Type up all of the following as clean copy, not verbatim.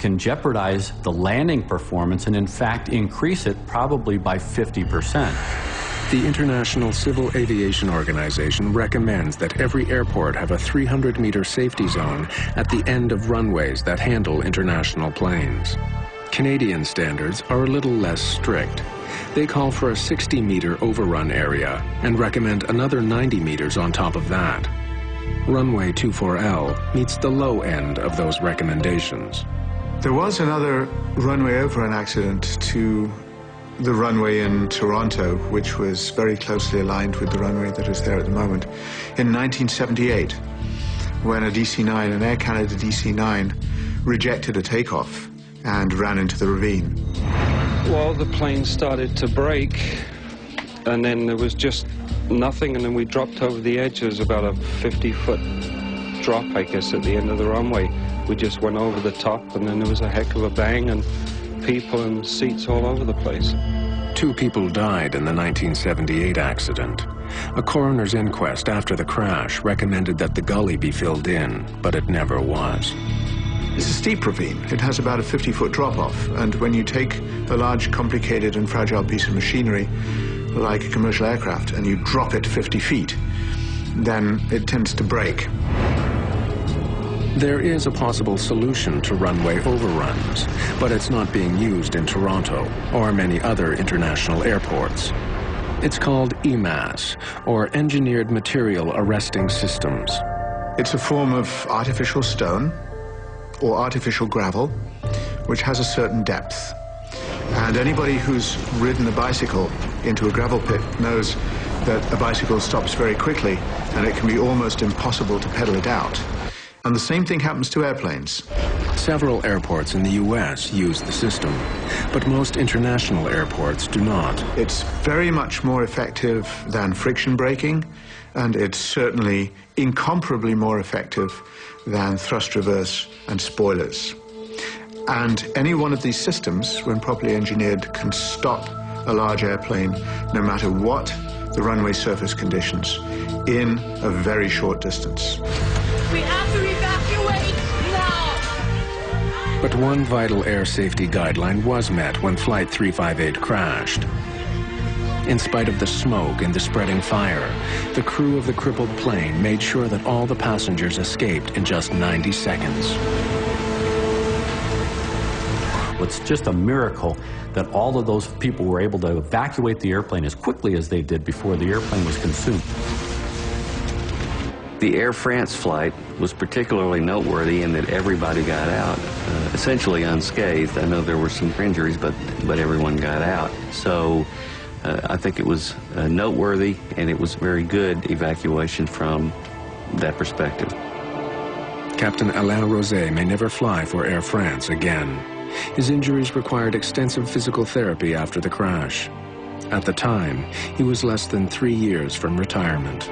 can jeopardize the landing performance and in fact increase it probably by 50%. The International Civil Aviation Organization recommends that every airport have a 300-meter safety zone at the end of runways that handle international planes. Canadian standards are a little less strict. They call for a 60-meter overrun area and recommend another 90 meters on top of that. Runway 24L meets the low end of those recommendations. There was another runway overrun accident to the runway in Toronto, which was very closely aligned with the runway that is there at the moment, in 1978, when a DC-9, an Air Canada DC-9, rejected a takeoff and ran into the ravine. Well, the plane started to brake, and then there was just nothing, and then we dropped over the edge. There was about a 50-foot drop, I guess, at the end of the runway. We just went over the top, and then there was a heck of a bang, and people and seats all over the place. 2 people died in the 1978 accident. A coroner's inquest after the crash recommended that the gully be filled in, but it never was. It's a steep ravine. It has about a 50-foot drop-off, and when you take a large, complicated and fragile piece of machinery, like a commercial aircraft, and you drop it 50 feet, then it tends to break. There is a possible solution to runway overruns, but it's not being used in Toronto or many other international airports. It's called EMAS, or Engineered Material Arresting Systems. It's a form of artificial stone or artificial gravel, which has a certain depth. And anybody who's ridden a bicycle into a gravel pit knows that a bicycle stops very quickly, and it can be almost impossible to pedal it out. And the same thing happens to airplanes. Several airports in the U.S. use the system, but most international airports do not. It's very much more effective than friction braking, and it's certainly incomparably more effective than thrust reverse and spoilers. And any one of these systems, when properly engineered, can stop a large airplane, no matter what the runway surface conditions, in a very short distance. We have to evacuate now! But one vital air safety guideline was met when Flight 358 crashed. In spite of the smoke and the spreading fire, the crew of the crippled plane made sure that all the passengers escaped in just 90 seconds. It's just a miracle that all of those people were able to evacuate the airplane as quickly as they did before the airplane was consumed. The Air France flight was particularly noteworthy in that everybody got out, essentially unscathed. I know there were some injuries, but everyone got out. So I think it was noteworthy, and it was very good evacuation from that perspective. Captain Alain Rosé may never fly for Air France again. His injuries required extensive physical therapy after the crash. At the time, he was less than 3 years from retirement.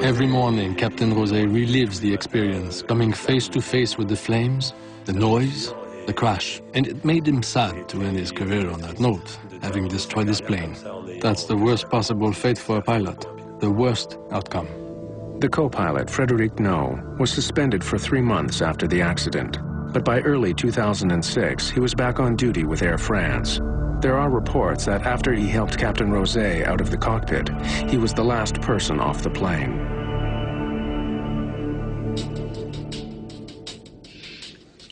Every morning, Captain Rosé relives the experience, coming face to face with the flames, the noise, the crash. And it made him sad to end his career on that note, having destroyed his plane. That's the worst possible fate for a pilot, the worst outcome. The co-pilot, Frédéric No, was suspended for 3 months after the accident. But by early 2006, he was back on duty with Air France. There are reports that after he helped Captain Rosé out of the cockpit, he was the last person off the plane.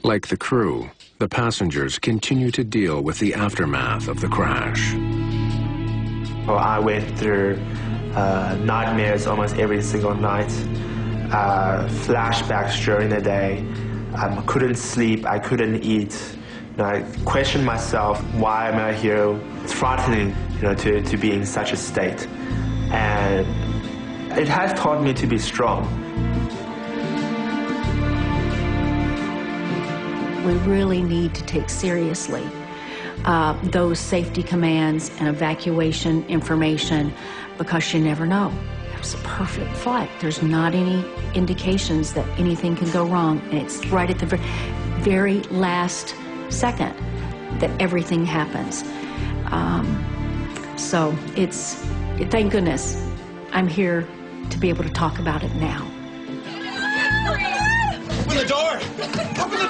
Like the crew, the passengers continue to deal with the aftermath of the crash. Well, I went through nightmares almost every single night, flashbacks during the day. I couldn't sleep, I couldn't eat. I questioned myself, why am I here? It's frightening, to be in such a state. And it has taught me to be strong. We really need to take seriously those safety commands and evacuation information, because you never know. It's a perfect flight. There's not any indications that anything can go wrong. And it's right at the very last second that everything happens. So thank goodness I'm here to be able to talk about it now. Open the door! Open the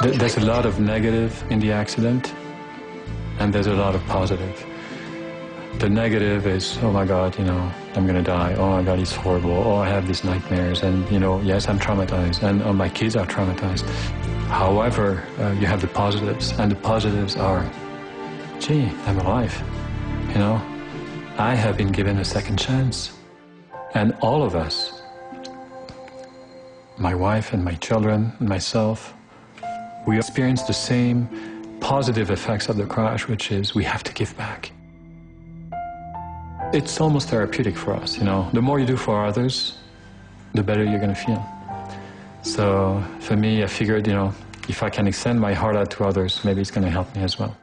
There's a lot of negative in the accident, and there's a lot of positive. The negative is, oh my God, you know, I'm gonna die. Oh my God, it's horrible. Oh, I have these nightmares, and you know, yes, I'm traumatized, and oh, my kids are traumatized. However, you have the positives, and the positives are, gee, I'm alive, you know? I have been given a second chance. And all of us, my wife and my children and myself, we experience the same positive effects of the crash, which is we have to give back. It's almost therapeutic for us, you know. The more you do for others, the better you're gonna feel. So for me, I figured, you know, if I can extend my heart out to others, maybe it's gonna help me as well.